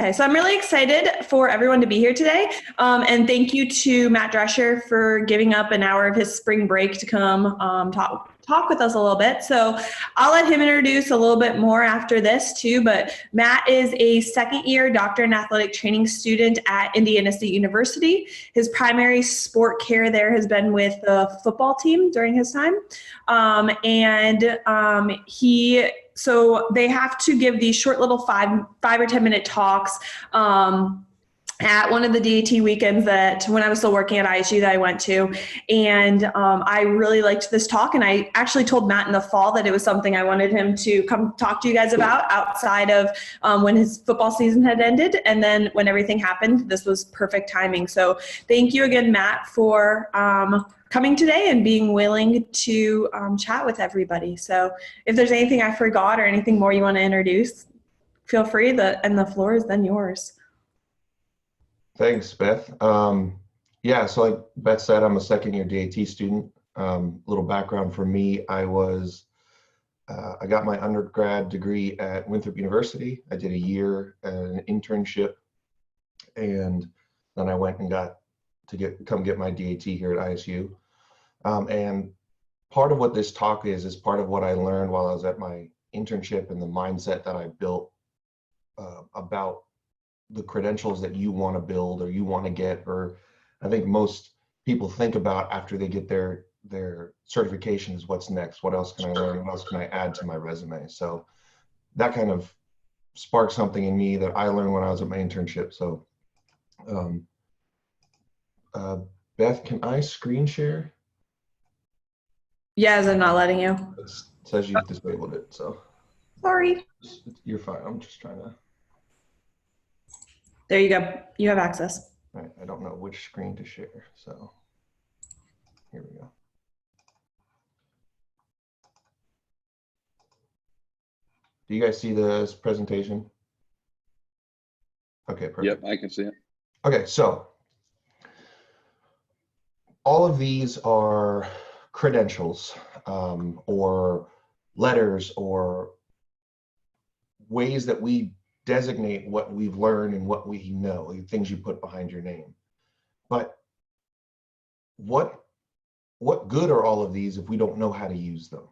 Okay, so I'm really excited for everyone to be here today. And thank you to Matt Drescher for giving up an hour of his spring break to come talk with us a little bit. So I'll let him introduce a little bit more after this too, but Matt is a second-year doctor in athletic training student at Indiana State University. His primary sport care there has been with the football team during his time. So they have to give these short little five or 10 minute talks at one of the DAT weekends that when I was still working at ISU that I went to. And I really liked this talk. And I actually told Matt in the fall that it was something I wanted him to come talk to you guys about outside of when his football season had ended. And then when everything happened, this was perfect timing. So thank you again, Matt, for coming today and being willing to chat with everybody. So if there's anything I forgot or anything more you want to introduce, feel free, and the floor is then yours. Thanks, Beth. Yeah, so like Beth said, I'm a second-year DAT student. Little background for me, I got my undergrad degree at Winthrop University. I did a year an internship, and then I went and got to come get my DAT here at ISU. And part of what this talk is part of what I learned while I was at my internship and the mindset that I built about the credentials that you want to build or you want to get, or I think most people think about after they get their certification is what's next, what else can I learn, what else can I add to my resume. So that kind of sparked something in me that I learned when I was at my internship. So Beth, can I screen share? Yes, I'm not letting you. It says you've disabled it, so. Sorry. You're fine, I'm just trying to. There you go. You have access. All right, I don't know which screen to share, so here we go. Do you guys see this presentation? Okay, perfect. Yep, I can see it. Okay, so all of these are credentials or letters or ways that we designate what we've learned and what we know, things you put behind your name. But what good are all of these if we don't know how to use them?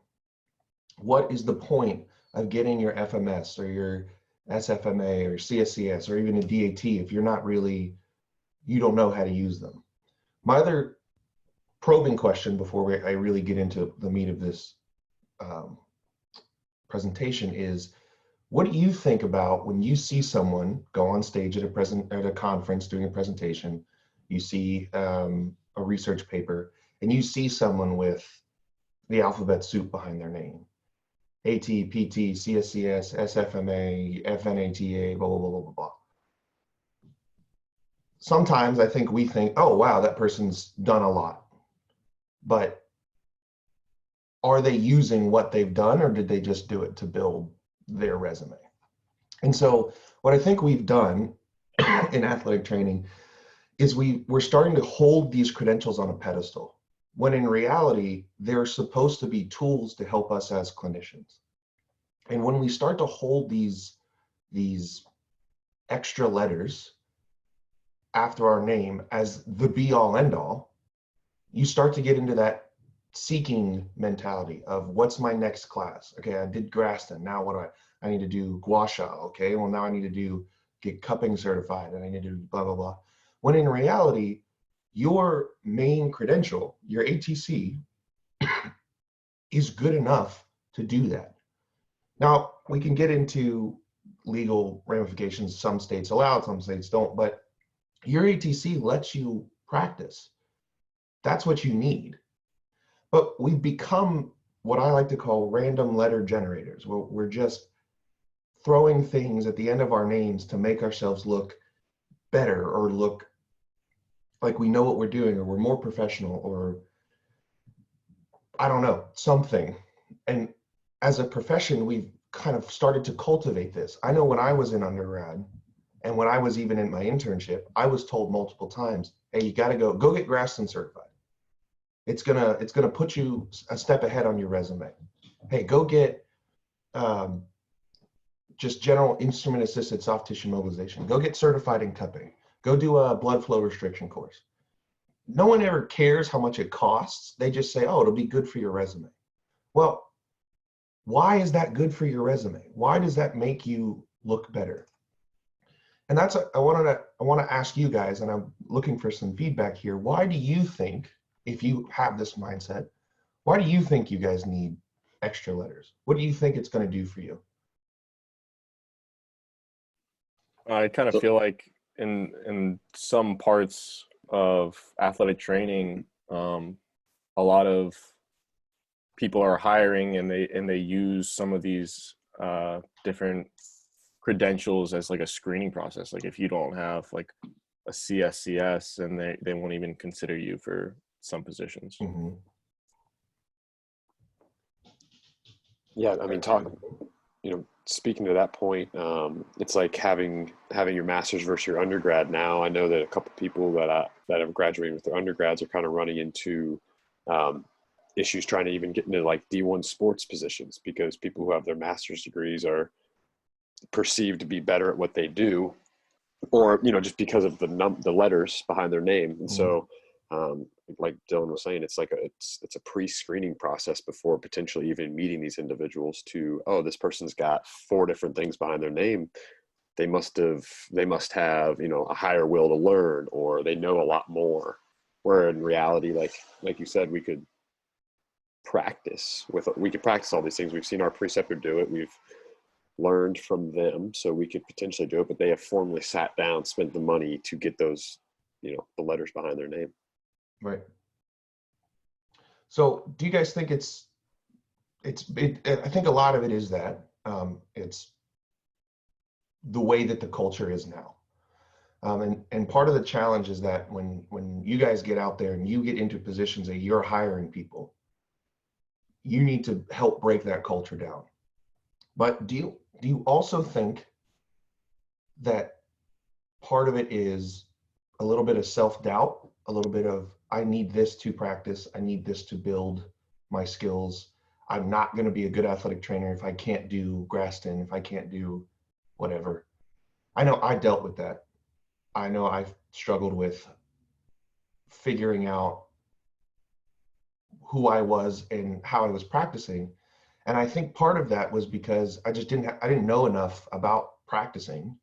What is the point of getting your FMS or your SFMA or CSCS or even a DAT if you don't know how to use them? My other probing question before I really get into the meat of this presentation is, what do you think about when you see someone go on stage at a conference doing a presentation, you see a research paper, and you see someone with the alphabet soup behind their name? AT, PT, CSCS, SFMA, FNATA, blah, blah, blah, blah, blah. Sometimes I think we think, oh, wow, that person's done a lot. But are they using what they've done, or did they just do it to build their resume? And so what I think we've done in athletic training is we're starting to hold these credentials on a pedestal, when in reality, they're supposed to be tools to help us as clinicians. And when we start to hold these extra letters after our name as the be all end all, you start to get into that seeking mentality of, what's my next class? Okay, I did Graston. Now what do I need to do gua sha. Okay, well now I need to get cupping certified, and I need to do blah, blah, blah. When in reality, your main credential, your ATC, is good enough to do that. Now, we can get into legal ramifications. Some states allow it, some states don't, but your ATC lets you practice. That's what you need. But we've become what I like to call random letter generators. We're just throwing things at the end of our names to make ourselves look better or look like we know what we're doing, or we're more professional, or I don't know, something. And as a profession, we've kind of started to cultivate this. I know when I was in undergrad and when I was even in my internship, I was told multiple times, hey, you got to go get Graston certified. It's gonna put you a step ahead on your resume. Hey, go get just general instrument assisted soft tissue mobilization. Go get certified in cupping. Go do a blood flow restriction course. No one ever cares how much it costs. They just say, oh, it'll be good for your resume. Well, why is that good for your resume? Why does that make you look better? And that's, I want to ask you guys, and I'm looking for some feedback here. Why do you think, if you have this mindset, why do you think you guys need extra letters? What do you think it's going to do for you? I kind of feel like in some parts of athletic training, a lot of people are hiring and they use some of these different credentials as like a screening process. Like if you don't have like a CSCS, and they won't even consider you for some positions. Mm-hmm. Yeah, I mean, speaking to that point, it's like having your master's versus your undergrad now. I know that a couple people that have graduated with their undergrads are kind of running into issues trying to even get into like D1 sports positions, because people who have their master's degrees are perceived to be better at what they do, or just because of the letters behind their name. And so like Dylan was saying, it's like it's a pre-screening process before potentially even meeting these individuals to, oh, this person's got 4 different things behind their name. They must have a higher will to learn, or they know a lot more. Where in reality, like you said, we could practice all these things. We've seen our preceptor do it. We've learned from them, so we could potentially do it, but they have formally sat down, spent the money to get those, the letters behind their name. Right. So do you guys think I think a lot of it is that it's the way that the culture is now. And part of the challenge is that when you guys get out there and you get into positions that you're hiring people, you need to help break that culture down. But do you also think that part of it is a little bit of self-doubt, a little bit of, I need this to practice, I need this to build my skills, I'm not going to be a good athletic trainer if I can't do Graston, if I can't do whatever? I know I dealt with that. I know I've struggled with figuring out who I was and how I was practicing. And I think part of that was because I just didn't know enough about practicing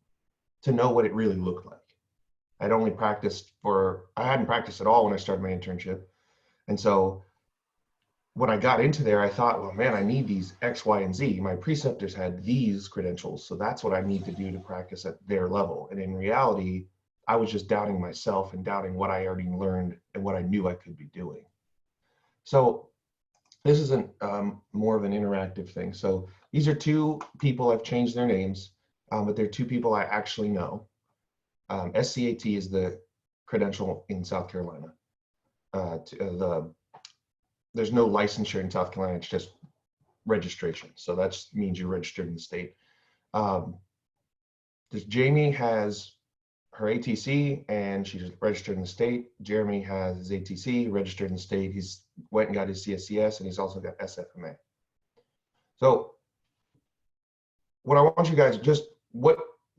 to know what it really looked like. I hadn't practiced at all when I started my internship. And so when I got into there, I thought, well, man, I need these X, Y, and Z. My preceptors had these credentials, so that's what I need to do to practice at their level. And in reality, I was just doubting myself and doubting what I already learned and what I knew I could be doing. So this isn't more of an interactive thing. So these are 2 people, I've changed their names, but they're 2 people I actually know. SCAT is the credential in South Carolina. There's no licensure in South Carolina, it's just registration. So that means you're registered in the state. Jamie has her ATC and she's registered in the state. Jeremy has his ATC, registered in the state. He's went and got his CSCS, and he's also got SFMA. So what I want you guys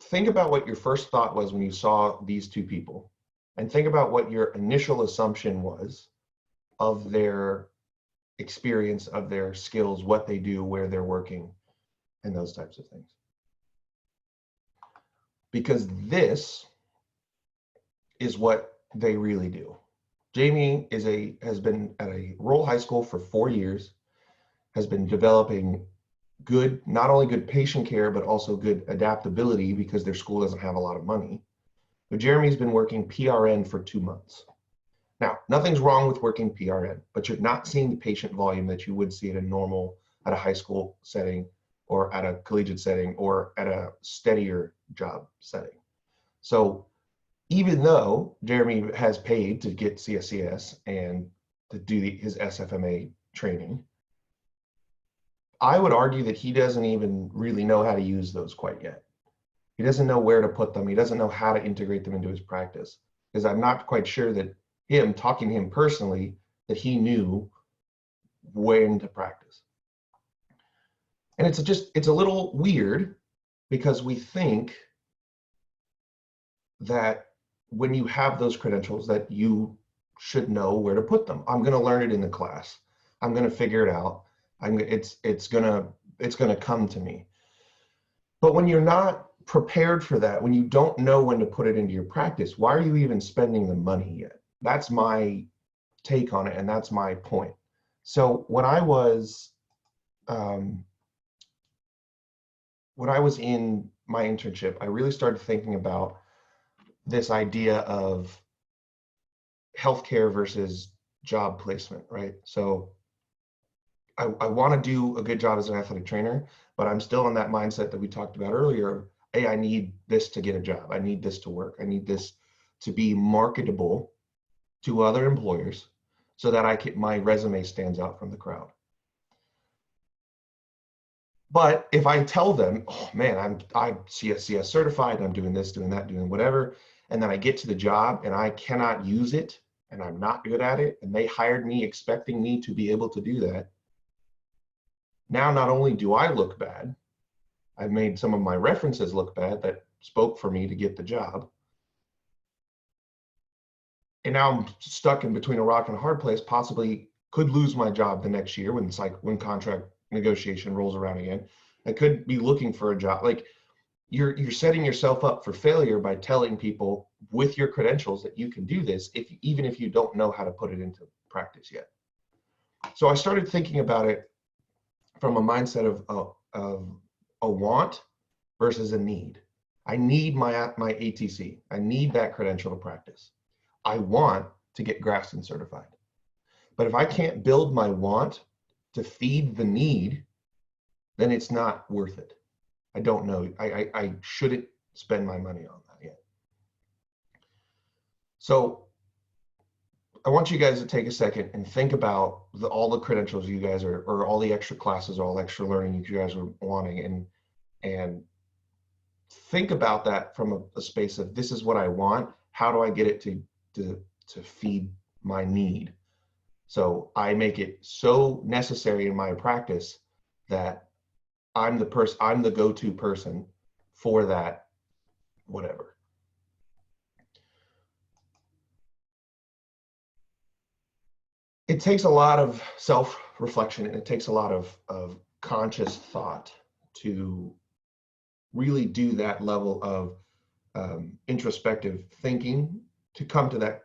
think about what your first thought was when you saw these 2 people, and think about what your initial assumption was of their experience, of their skills, what they do, where they're working, and those types of things. Because this is what they really do. Jamie has been at a rural high school for 4 years, has been developing not only good patient care, but also good adaptability because their school doesn't have a lot of money. But Jeremy's been working PRN for 2 months. Now, nothing's wrong with working PRN, but you're not seeing the patient volume that you would see at a high school setting, or at a collegiate setting, or at a steadier job setting. So even though Jeremy has paid to get CSCS and to do his SFMA training, I would argue that he doesn't even really know how to use those quite yet. He doesn't know where to put them. He doesn't know how to integrate them into his practice, because I'm not quite sure that talking to him personally, that he knew when to practice. And it's a little weird because we think that when you have those credentials that you should know where to put them. I'm going to learn it in the class. I'm going to figure it out. It's going to come to me. But when you're not prepared for that, when you don't know when to put it into your practice, why are you even spending the money yet? That's my take on it, and that's my point. So when I was in my internship, I really started thinking about this idea of healthcare versus job placement, right? So I want to do a good job as an athletic trainer, but I'm still in that mindset that we talked about earlier. Hey, I need this to get a job. I need this to work. I need this to be marketable to other employers so that my resume stands out from the crowd. But if I tell them, oh man, I'm CSCS certified, I'm doing this, doing that, doing whatever, and then I get to the job and I cannot use it and I'm not good at it, and they hired me expecting me to be able to do that, now not only do I look bad, I've made some of my references look bad that spoke for me to get the job. And now I'm stuck in between a rock and a hard place, possibly could lose my job the next year when contract negotiation rolls around again. I could be looking for a job. Like you're setting yourself up for failure by telling people with your credentials that you can do this, even if you don't know how to put it into practice yet. So I started thinking about it from a mindset of a want versus a need. I need my ATC. I need that credential to practice. I want to get Grafton certified. But if I can't build my want to feed the need, then it's not worth it. I don't know. I shouldn't spend my money on that yet. So I want you guys to take a second and think about all the credentials you guys are, or all the extra classes, or all extra learning you guys are wanting, and think about that from a space of, this is what I want. How do I get it to feed my need? So I make it so necessary in my practice that I'm the go-to person for that, whatever. It takes a lot of self-reflection, and it takes a lot of conscious thought to really do that level of introspective thinking to come to that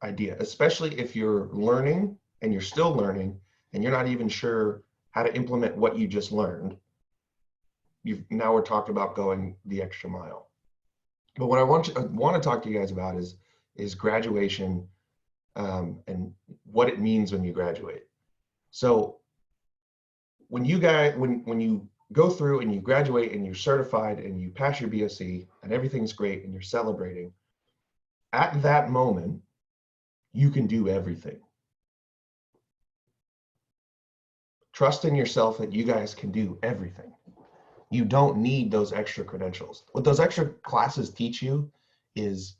idea, especially if you're learning and you're still learning and you're not even sure how to implement what you just learned. Now we're talking about going the extra mile. But what I want to talk to you guys about is graduation, and what it means when you graduate. So when you go through and you graduate and you're certified and you pass your BSc and everything's great and you're celebrating, at that moment, you can do everything. Trust in yourself that you guys can do everything. You don't need those extra credentials. What those extra classes teach you is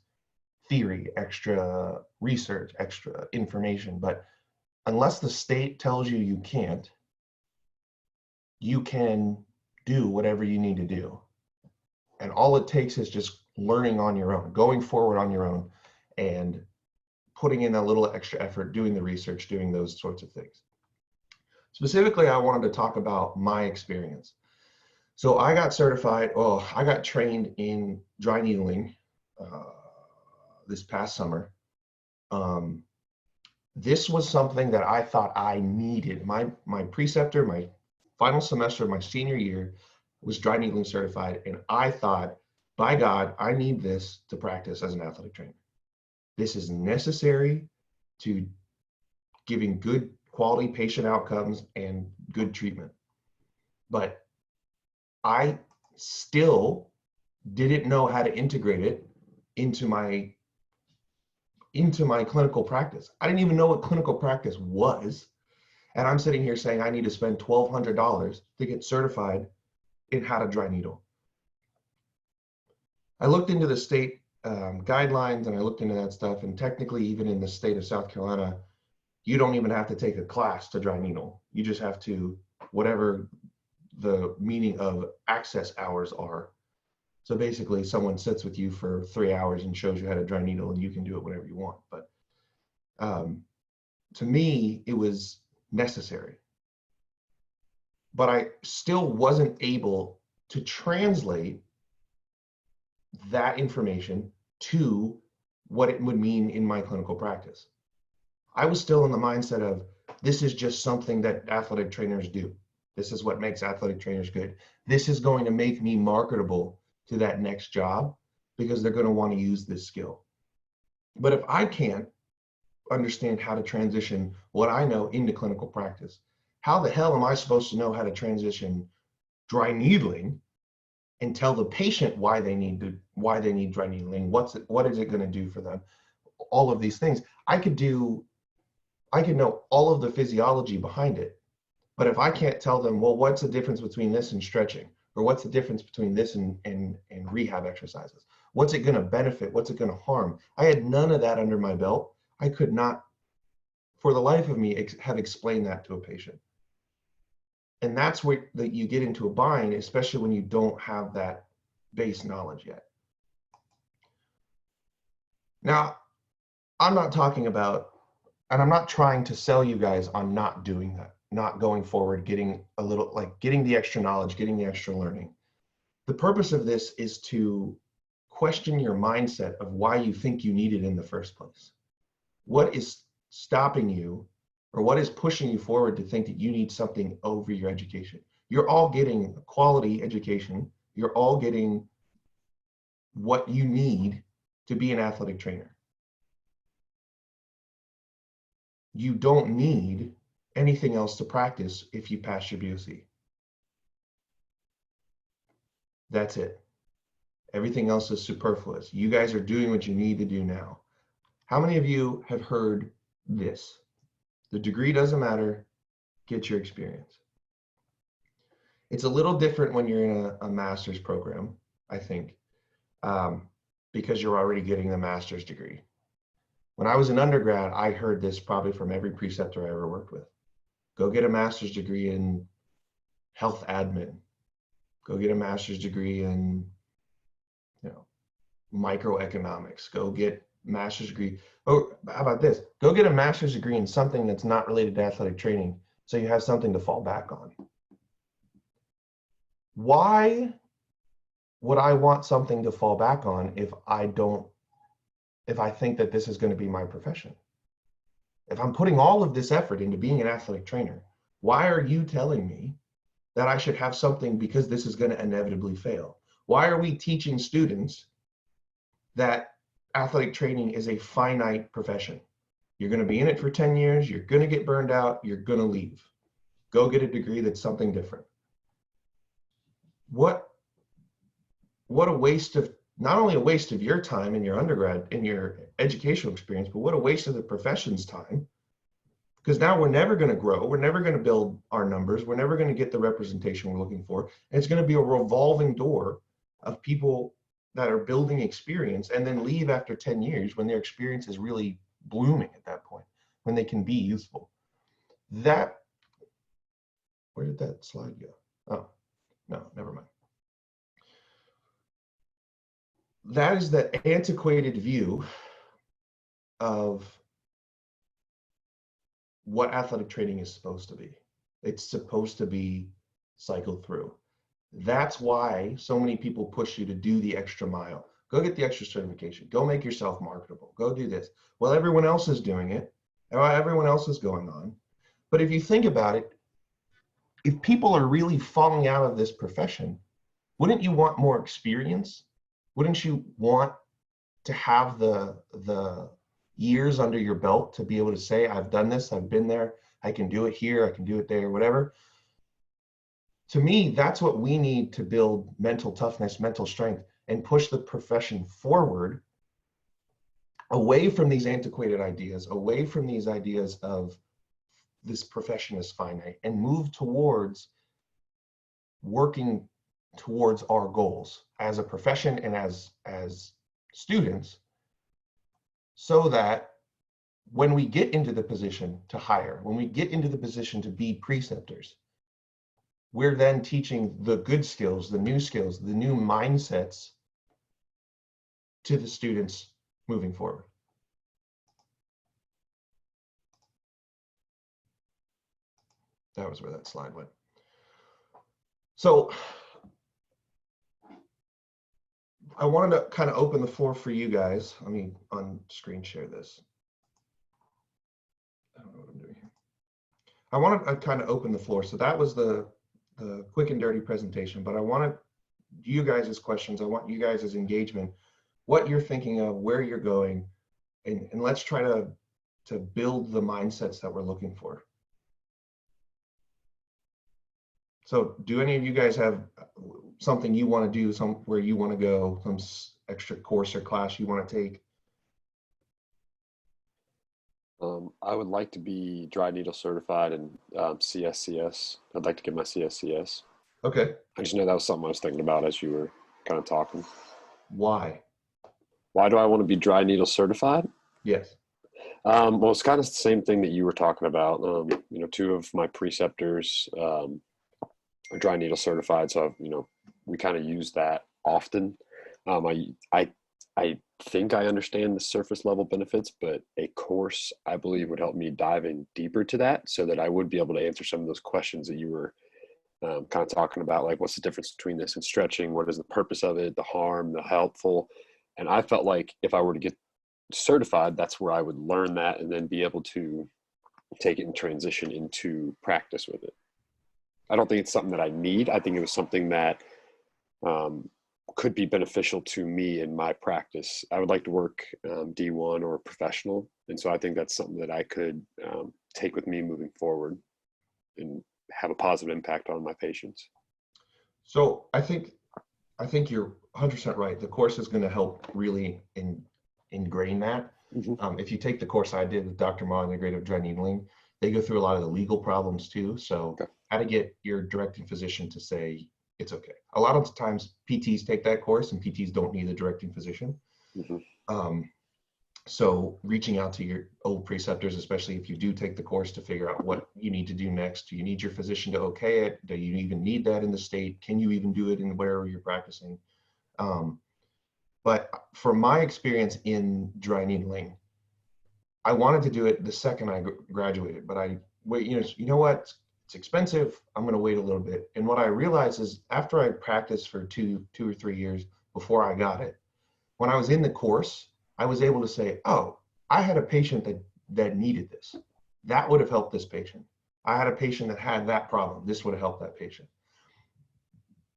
theory, extra research, extra information. But unless the state tells you you can't, you can do whatever you need to do. And all it takes is just learning on your own, going forward on your own, and putting in a little extra effort, doing the research, doing those sorts of things. Specifically, I wanted to talk about my experience. So I got certified, I got trained in dry needling this past summer. This was something that I thought I needed. My preceptor, my final semester of my senior year, was dry needling certified, and I thought, by God, I need this to practice as an athletic trainer. This is necessary to giving good quality patient outcomes and good treatment. But I still didn't know how to integrate it into my clinical practice. I didn't even know what clinical practice was. And I'm sitting here saying I need to spend $1,200 to get certified in how to dry needle. I looked into the state guidelines, and I looked into that stuff, and technically even in the state of South Carolina, you don't even have to take a class to dry needle. You just have to, whatever the meaning of access hours are. So basically someone sits with you for 3 hours and shows you how to dry needle, and you can do it whenever you want. But to me, it was necessary. But I still wasn't able to translate that information to what it would mean in my clinical practice. I was still in the mindset of, this is just something that athletic trainers do. This is what makes athletic trainers good. This is going to make me marketable to that next job because they're going to want to use this skill. But if I can't understand how to transition what I know into clinical practice, how the hell am I supposed to know how to transition dry needling and tell the patient why they need dry needling? What is it going to do for them? All of these things. I could know all of the physiology behind it, but if I can't tell them, well, what's the difference between this and stretching, or what's the difference between this and rehab exercises? What's it going to benefit? What's it going to harm? I had none of that under my belt. I could not, for the life of me, have explained that to a patient. And that's where you get into a bind, especially when you don't have that base knowledge yet. Now, I'm not talking about, and I'm not trying to sell you guys on not doing that, not going forward, getting the extra knowledge, getting the extra learning. The purpose of this is to question your mindset of why you think you need it in the first place. What is stopping you, or what is pushing you forward to think that you need something over your education? You're all getting a quality education. You're all getting what you need to be an athletic trainer. You don't need anything else to practice if you pass your BOC. That's it. Everything else is superfluous. You guys are doing what you need to do now. How many of you have heard this? The degree doesn't matter, get your experience. It's a little different when you're in a master's program, I think, because you're already getting the master's degree. When I was an undergrad, I heard this probably from every preceptor I ever worked with. Go get a master's degree in health admin. Go get a master's degree in, microeconomics. Go get master's degree. Oh, how about this? Go get a master's degree in something that's not related to athletic training, so you have something to fall back on. Why would I want something to fall back on if I think that this is going to be my profession? If I'm putting all of this effort into being an athletic trainer, why are you telling me that I should have something because this is going to inevitably fail? Why are we teaching students that athletic training is a finite profession? You're going to be in it for 10 years. You're going to get burned out. You're going to leave. Go get a degree that's something different. What a waste of, not only a waste of your time in your undergrad, in your educational experience, but what a waste of the profession's time. Because now we're never going to grow. We're never going to build our numbers. We're never going to get the representation we're looking for. And it's going to be a revolving door of people that are building experience and then leave after 10 years when their experience is really blooming at that point, when they can be useful. Where did that slide go? Oh, no, never mind. That is the antiquated view of what athletic training is supposed to be. It's supposed to be cycled through. That's why so many people push you to do the extra mile. Go get the extra certification. Go make yourself marketable. Go do this. Well, everyone else is doing it. Everyone else is going on. But if you think about it, if people are really falling out of this profession, wouldn't you want more experience? Wouldn't you want to have the years under your belt to be able to say, I've done this, I've been there, I can do it here, I can do it there, whatever? To me, that's what we need to build mental toughness, mental strength, and push the profession forward away from these antiquated ideas, away from these ideas of this profession is finite, and move towards working towards our goals as a profession and as students, so that when we get into the position to hire, when we get into the position to be preceptors, we're then teaching the good skills, the new mindsets to the students moving forward. That was where that slide went. So I wanted to kind of open the floor for you guys. Let me on screen share this. I don't know what I'm doing here. I wanted to kind of open the floor. So that was the quick and dirty presentation, but I wanted you guys' questions. I want you guys' engagement, what you're thinking of, where you're going, and let's try to build the mindsets that we're looking for. So do any of you guys have something you want to do, somewhere you want to go, some extra course or class you want to take? I would like to be dry needle certified in CSCS. I'd like to get my CSCS. Okay. I just know that was something I was thinking about as you were kind of talking. Why? Why do I want to be dry needle certified? Yes. Well, it's kind of the same thing that you were talking about. You know, two of my preceptors are dry needle certified, so we kind of use that often. I think I understand the surface level benefits, but a course I believe would help me dive in deeper to that, so that I would be able to answer some of those questions that you were kind of talking about, like what's the difference between this and stretching? What is the purpose of it? The harm, the helpful? And I felt like if I were to get certified, that's where I would learn that and then be able to take it and transition into practice with it. I don't think it's something that I need. I think it was something that could be beneficial to me in my practice. I would like to work D1 or professional. And so I think that's something that I could take with me moving forward and have a positive impact on my patients. So I think you're 100% right. The course is going to help really ingrain that. Mm-hmm. If you take the course I did with Dr. Ma, Integrative Dry Needling, they go through a lot of the legal problems too. So Okay. How to get your directing physician to say it's okay. A lot of times PTs take that course and PTs don't need a directing physician. Mm-hmm. So reaching out to your old preceptors, especially if you do take the course, to figure out what you need to do next. Do you need your physician to okay it? Do you even need that in the state? Can you even do it in wherever you're practicing? But from my experience in dry needling, I wanted to do it the second I graduated, but I wait, you know what? It's expensive. I'm going to wait a little bit. And what I realized is after I practiced for two or 3 years before I got it, when I was in the course, I was able to say, oh, I had a patient that needed this. That would have helped this patient. I had a patient that had that problem. This would have helped that patient.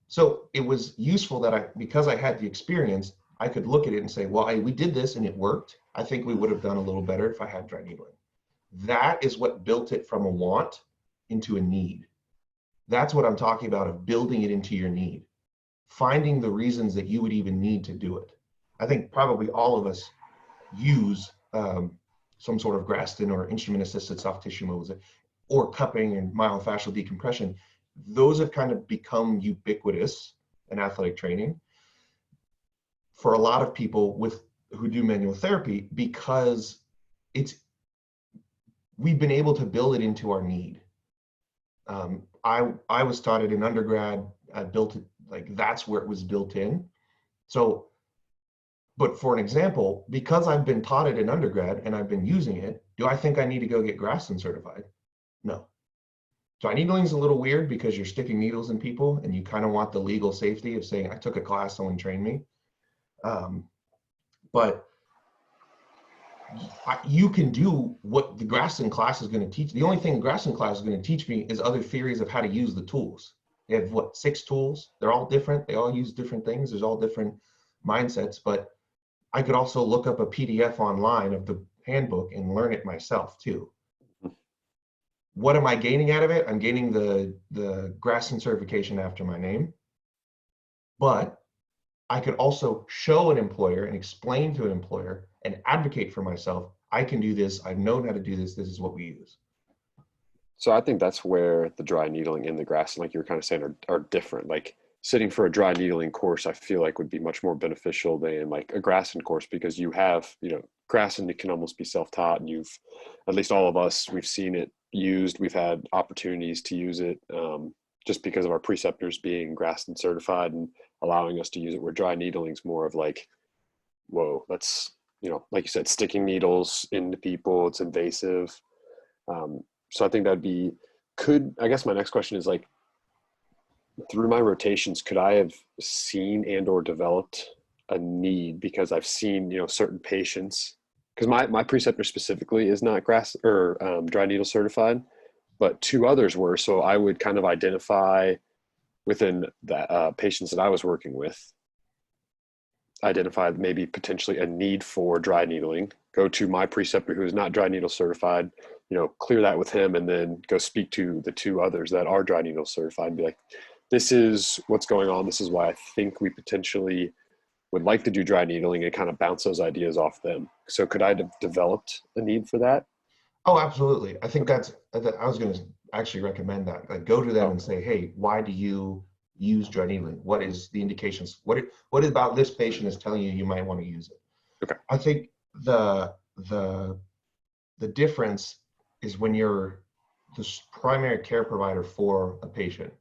So it was useful that because I had the experience, I could look at it and say, well, we did this and it worked. I think we would have done a little better if I had dry needling. That is what built it from a want into a need. That's what I'm talking about, of building it into your need. Finding the reasons that you would even need to do it. I think probably all of us use some sort of Graston or instrument-assisted soft tissue mobilization or cupping and myofascial decompression. Those have kind of become ubiquitous in athletic training for a lot of people who do manual therapy, because we've been able to build it into our need. I was taught it in undergrad. I built it, like that's where it was built in. So, but for an example, because I've been taught it in undergrad and I've been using it, do I think I need to go get Graston certified? No. Dry needling is a little weird because you're sticking needles in people and you kind of want the legal safety of saying, I took a class, someone trained me. But you can do what the Graston class is going to teach. The only thing the Graston class is going to teach me is other theories of how to use the tools. They have 6 tools. They're all different. They all use different things. There's all different mindsets, but I could also look up a PDF online of the handbook and learn it myself too. What am I gaining out of it? I'm gaining the Graston certification after my name, but I could also show an employer and explain to an employer and advocate for myself. I can do this. I've known how to do this. This is what we use. So I think that's where the dry needling and the Graston, like you were kind of saying, are different. Like sitting for a dry needling course, I feel like would be much more beneficial than like a Graston course, because you have, Graston, it can almost be self-taught, and at least all of us, we've seen it used. We've had opportunities to use it. just because of our preceptors being Graston certified and allowing us to use it, where dry needling is more of like, whoa, that's, you know, like you said, sticking needles into people, it's invasive. So I think that'd be, I guess my next question is like, through my rotations, could I have seen and or developed a need because I've seen, you know, certain patients, because my preceptor specifically is not dry needle certified, but 2 others were. So I would kind of identify within the patients that I was working with, identify maybe potentially a need for dry needling, go to my preceptor who is not dry needle certified, you know, clear that with him, and then go speak to the 2 others that are dry needle certified and be like, this is what's going on. This is why I think we potentially would like to do dry needling, and kind of bounce those ideas off them. So could I have developed a need for that? Oh, absolutely. I think I was going to actually recommend that. Like, go to them and say, hey, why do you use dry needling? What is the indications? What about this patient is telling you might want to use it? Okay. I think the difference is when you're the primary care provider for a patient,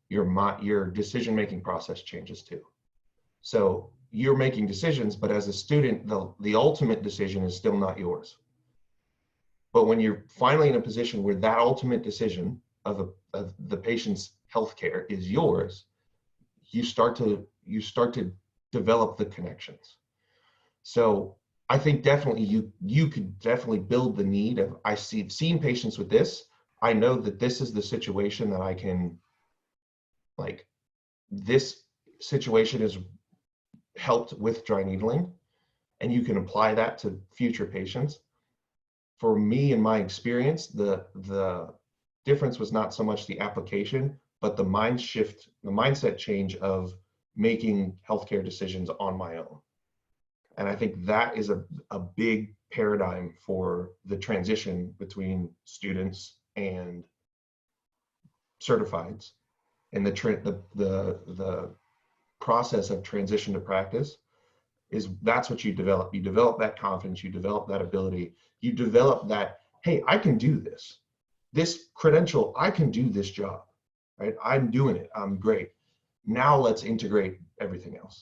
your decision-making process changes too. So you're making decisions, but as a student, the ultimate decision is still not yours. But when you're finally in a position where that ultimate decision of the patient's healthcare is yours, you start to develop the connections. So I think definitely you could definitely build the need of, I've seen patients with this. I know that this is the situation that I can, like, this situation is helped with dry needling, and you can apply that to future patients. For me, in my experience, the difference was not so much the application, but the mindset change of making healthcare decisions on my own. And I think that is a big paradigm for the transition between students and certifieds, and the process of transition to practice that's what you develop. You develop that confidence, you develop that ability, you develop that, hey, I can do this credential, I can do this job, right? I'm doing it, I'm great. Now let's integrate everything else.